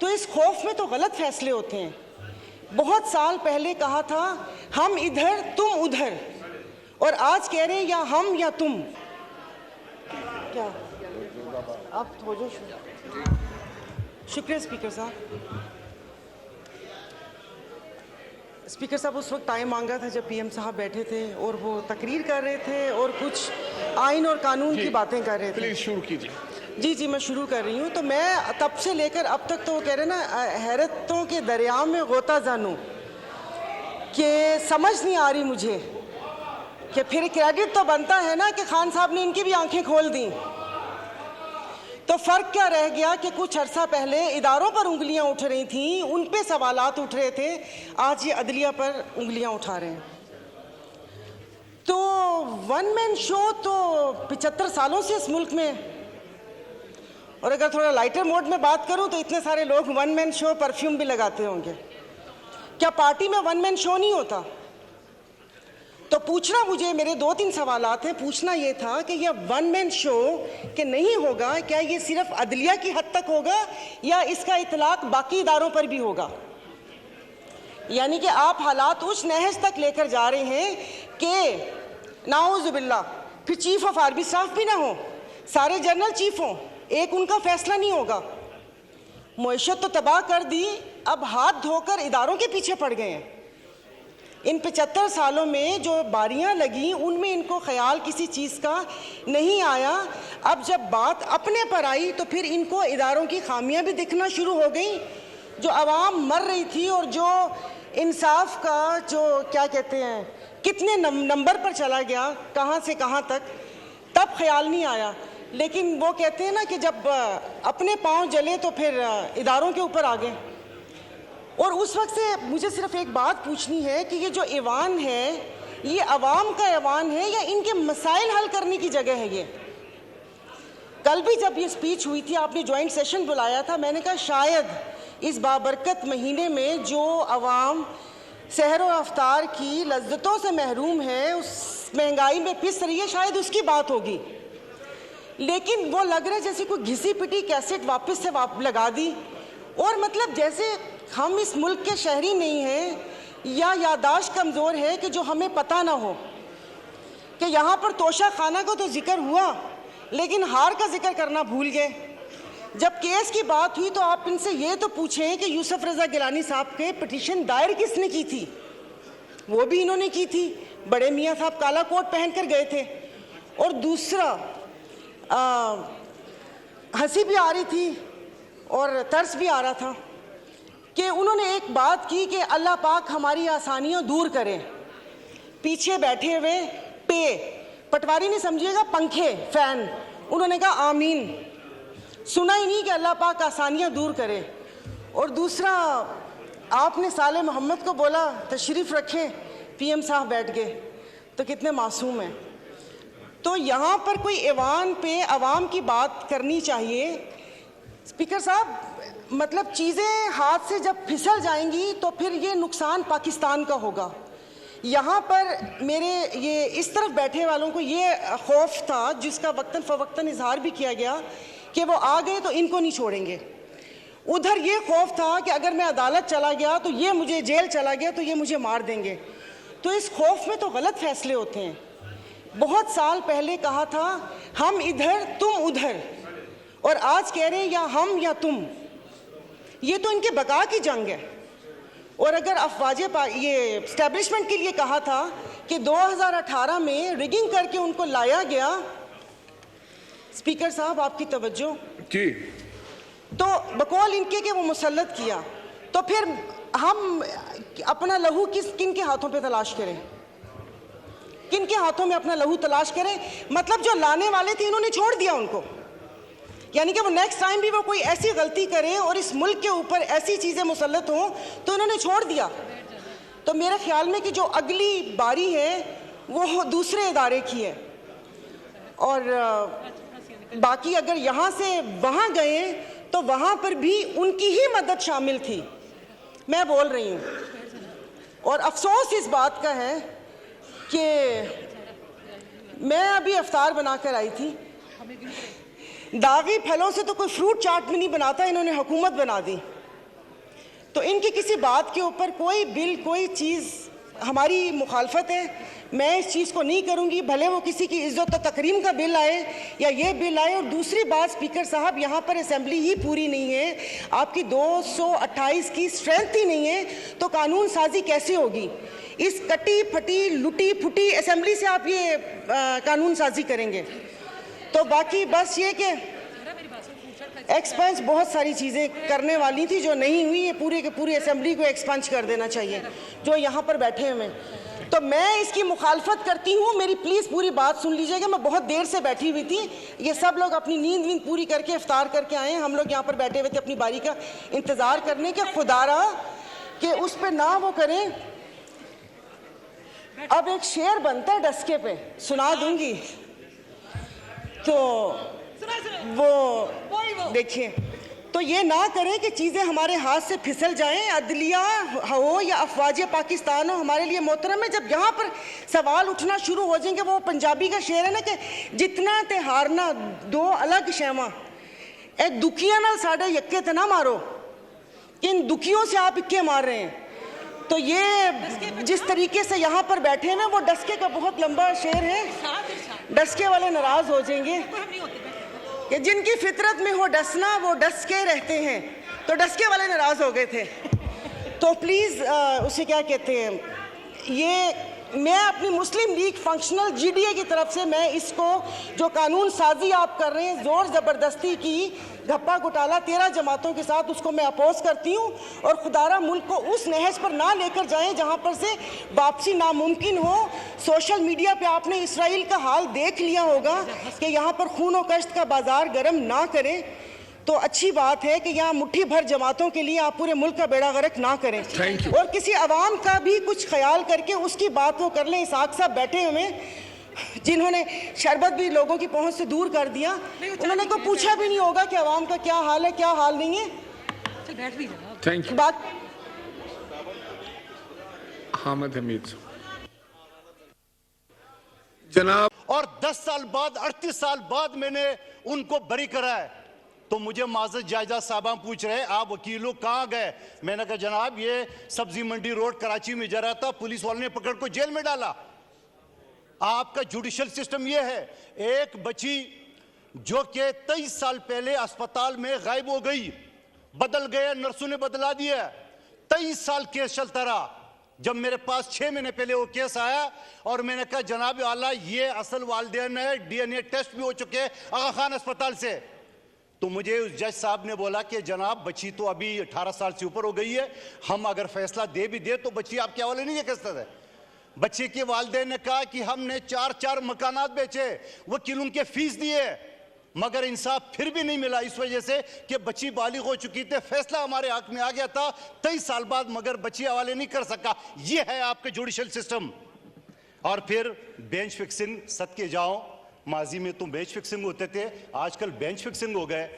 तो इस खौफ में तो गलत फैसले होते हैं। बहुत साल पहले कहा था हम इधर तुम उधर, और आज कह रहे हैं या हम या तुम। क्या आप हो जो। शुक्रिया स्पीकर साहब। स्पीकर साहब उस वक्त टाइम मांगा था जब पीएम साहब बैठे थे और वो तकरीर कर रहे थे और कुछ आइन और कानून की बातें कर रहे थे। प्लीज शुरू कीजिए। जी, मैं शुरू कर रही हूँ। तो मैं तब से लेकर अब तक तो वो कह रहे ना हैरतों के दरिया में गोता जानूं कि समझ नहीं आ रही मुझे कि फिर क्रेडिट तो बनता है ना कि खान साहब ने इनकी भी आंखें खोल दी। तो फ़र्क क्या रह गया कि कुछ अरसा पहले इदारों पर उंगलियां उठ रही थीं, उन पे सवालात उठ रहे थे, आज ये अदलिया पर उंगलियां उठा रहे हैं। तो वन मैन शो तो 75 सालों से इस मुल्क में, और अगर थोड़ा लाइटर मोड में बात करूं तो इतने सारे लोग वन मैन शो परफ्यूम भी लगाते होंगे। क्या पार्टी में वन मैन शो नहीं होता? तो पूछना मुझे, मेरे 2-3 सवालात हैं। पूछना ये था कि यह वन मैन शो कि नहीं होगा, क्या ये सिर्फ अदलिया की हद तक होगा या इसका इतलाक बाकी इदारों पर भी होगा? यानी कि आप हालात उस नहज तक लेकर जा रहे हैं कि नाउज़ुबिल्लाह फिर चीफ ऑफ आर्मी स्टाफ भी ना हो, सारे जनरल चीफ हों, एक उनका फैसला नहीं होगा। मुईशत तो तबाह कर दी, अब हाथ धोकर इदारों के पीछे पड़ गए हैं। इन 75 सालों में जो बारियां लगी उनमें इनको ख्याल किसी चीज़ का नहीं आया। अब जब बात अपने पर आई तो फिर इनको इदारों की खामियां भी दिखना शुरू हो गई। जो आवाम मर रही थी और जो इंसाफ का जो क्या कहते हैं कितने नंबर पर चला गया, कहाँ से कहाँ तक, तब ख्याल नहीं आया। लेकिन वो कहते हैं ना कि जब अपने पाँव जले तो फिर इदारों के ऊपर आ गए। और उस वक्त से मुझे सिर्फ एक बात पूछनी है कि ये जो ऐवान है ये अवाम का ऐवान है या इनके मसाइल हल करने की जगह है? ये कल भी जब ये स्पीच हुई थी, आपने ज्वाइंट सेशन बुलाया था, मैंने कहा शायद इस बाबरकत महीने में जो अवाम सहर व अफ्तार की लज्जतों से महरूम है, उस महंगाई में पिस रही है, शायद उसकी बात होगी। लेकिन वो लग रहा है जैसे कोई घिसी पिटी कैसेट वापस से लगा दी, और मतलब जैसे हम इस मुल्क के शहरी नहीं हैं या यादाश्त कमज़ोर है कि जो हमें पता ना हो कि यहाँ पर तोशा खाना का तो जिक्र हुआ लेकिन हार का जिक्र करना भूल गए। जब केस की बात हुई तो आप इनसे ये तो पूछें कि यूसुफ रज़ा गिलानी साहब के पिटीशन दायर किसने की थी? वो भी इन्होंने की थी, बड़े मियाँ साहब काला कोट पहन कर गए थे। और दूसरा हंसी भी आ रही थी और तरस भी आ रहा था कि उन्होंने एक बात की कि अल्लाह पाक हमारी आसानियाँ दूर करें। पीछे बैठे हुए पटवारी नहीं समझिएगा, पंखे फैन, उन्होंने कहा आमीन। सुना ही नहीं कि अल्लाह पाक आसानियाँ दूर करे। और दूसरा आपने साले मोहम्मद को बोला तशरीफ़ रखें, पीएम साहब बैठ गए, तो कितने मासूम हैं। तो यहाँ पर कोई ऐवान पे अवाम की बात करनी चाहिए। स्पीकर साहब, मतलब चीज़ें हाथ से जब फिसल जाएंगी तो फिर ये नुकसान पाकिस्तान का होगा। यहाँ पर मेरे ये इस तरफ बैठे वालों को ये खौफ था, जिसका वक्तन फ़वक्तन इजहार भी किया गया कि वो आ गए तो इनको नहीं छोड़ेंगे। उधर ये खौफ था कि अगर मैं अदालत चला गया तो ये मुझे, जेल चला गया तो ये मुझे मार देंगे। तो इस खौफ में तो गलत फैसले होते हैं। बहुत साल पहले कहा था हम इधर तुम उधर, और आज कह रहे हैं या हम या तुम। ये तो इनके बका की जंग है। और अगर अफवाजे ये एस्टेब्लिशमेंट के लिए कहा था कि 2018 में रिगिंग करके उनको लाया गया, स्पीकर साहब आपकी तवज्जो जी, तो बकौल इनके कि वो मुसल्लत किया, तो फिर हम अपना लहू किन के हाथों पे तलाश करें? किन के हाथों में अपना लहू तलाश करें? मतलब जो लाने वाले थे इन्होंने छोड़ दिया उनको, यानी कि वो नेक्स्ट टाइम भी वो कोई ऐसी गलती करें और इस मुल्क के ऊपर ऐसी चीज़ें मुसल्लत हों तो इन्होंने छोड़ दिया। तो मेरे ख्याल में कि जो अगली बारी है वो दूसरे इदारे की है। और बाकी अगर यहाँ से वहाँ गए तो वहाँ पर भी उनकी ही मदद शामिल थी, मैं बोल रही हूँ। और अफसोस इस बात का है कि मैं अभी अफ्तार बनाकर आई थी, दागी फलों से तो कोई फ्रूट चाट भी नहीं बनाता, इन्होंने हुकूमत बना दी। तो इनकी किसी बात के ऊपर कोई बिल, कोई चीज़ हमारी मुखालफत है, मैं इस चीज़ को नहीं करूंगी, भले वो किसी की इज्जत और तकरीम का बिल आए या ये बिल आए। और दूसरी बात स्पीकर साहब, यहाँ पर असेंबली ही पूरी नहीं है, आपकी 228 की स्ट्रेंथ ही नहीं है, तो कानून साजी कैसे होगी? इस कटी फटी लुटी फुटी असेंबली से आप ये कानून साजी करेंगे? तो बाकी बस ये कि एक्सपंज बहुत सारी चीज़ें करने वाली थी जो नहीं हुई, ये पूरे के पूरी असेंबली को एक्सपंज कर देना चाहिए जो यहाँ पर बैठे हुए। तो मैं इसकी मुखालफत करती हूँ, मेरी प्लीज़ पूरी बात सुन लीजिएगा। मैं बहुत देर से बैठी हुई थी, ये सब लोग अपनी नींद वींद पूरी करके इफ्तार करके आए हैं, हम लोग यहाँ पर बैठे हुए थे अपनी बारी का इंतज़ार करने के। खुदारा कि उस पर ना वो करें। अब एक शेर बनता है डस्के पे, सुना दूंगी। तो वो देखिए, तो ये ना करें कि चीज़ें हमारे हाथ से फिसल जाएं, अदलिया हो या अफवाज पाकिस्तान हो, हमारे लिए मोहतरम है। जब यहाँ पर सवाल उठना शुरू हो जाएंगे, वो पंजाबी का शेर है ना कि जितना ते हारना दो अलग शैवा, ए दुखिया नाल साढ़े यक्के ते ना मारो, कि इन दुखियों से आप इक्के मार रहे हैं। तो ये जिस तरीके से यहाँ पर बैठे हैं ना, वो डस्के का बहुत लंबा शेर है, डस्के वाले नाराज हो जाएंगे कि जिनकी फितरत में हो डसना वो डस के रहते हैं, तो डस्के वाले नाराज हो गए थे। तो प्लीज़ उसे क्या कहते हैं, ये मैं अपनी मुस्लिम लीग फंक्शनल जीडीए की तरफ से मैं इसको जो कानून साजी आप कर रहे हैं ज़ोर ज़बरदस्ती की घप्पा घोटाला 13 जमातों के साथ, उसको मैं अपोज करती हूँ। और खुदारा मुल्क को उस नहज पर ना लेकर जाएं जहाँ पर से वापसी नामुमकिन हो। सोशल मीडिया पे आपने इसराइल का हाल देख लिया होगा कि यहाँ पर खून और कश्त का बाजार गर्म ना करें। तो अच्छी बात है कि यहाँ मुट्ठी भर जमातों के लिए आप पूरे मुल्क का बेड़ा गर्क ना करें, और किसी अवाम का भी कुछ ख्याल करके उसकी बात वो कर लें। इसाक साहब बैठे हुए जिन्होंने शरबत भी लोगों की पहुंच से दूर कर दिया, उन्होंने को पूछा भी नहीं होगा कि अवाम का क्या हाल है, क्या हाल नहीं है। Thank you. बात हामिद हमीद जनाब। और 10 साल बाद 38 साल बाद मैंने उनको बरी करा है, तो मुझे माजद जायजा साहबा पूछ रहे आप वकीलों कहाँ गए? मैंने कहा जनाब ये सब्जी मंडी रोड कराची में जा रहा था, पुलिस वालों ने पकड़ को जेल में डाला। आपका जुडिशल सिस्टम ये है, एक बच्ची जो कि 23 साल पहले अस्पताल में गायब हो गई, बदल गए, नर्सों ने बदला दिया, 23 साल केस चलता रहा। जब मेरे पास 6 महीने पहले वो केस आया और मैंने कहा जनाब आला ये असल वालिदैन है, डीएनए टेस्ट भी हो चुके हैं आगा खान अस्पताल से, तो मुझे उस जज साहब ने बोला कि जनाब बच्ची तो अभी 18 साल से ऊपर हो गई है, हम अगर फैसला दे भी दे तो बच्ची आपके हवाले नहीं कर सकते। बच्चे के वालिदैन ने कहा कि हमने 4 मकानात बेचे, वकीलों के फीस दिए, मगर इंसाफ फिर भी नहीं मिला, इस वजह से कि बच्ची बालिग हो चुकी थी, फैसला हमारे हक में आ गया था 23 साल बाद, मगर बच्ची हवाले नहीं कर सका। यह है आपका जुडिशल सिस्टम। और फिर बेंच फिक्सिंग, सद के जाओ, माजी में तो बेंच फिक्सिंग होते थे, आजकल बेंच फिक्सिंग हो गए।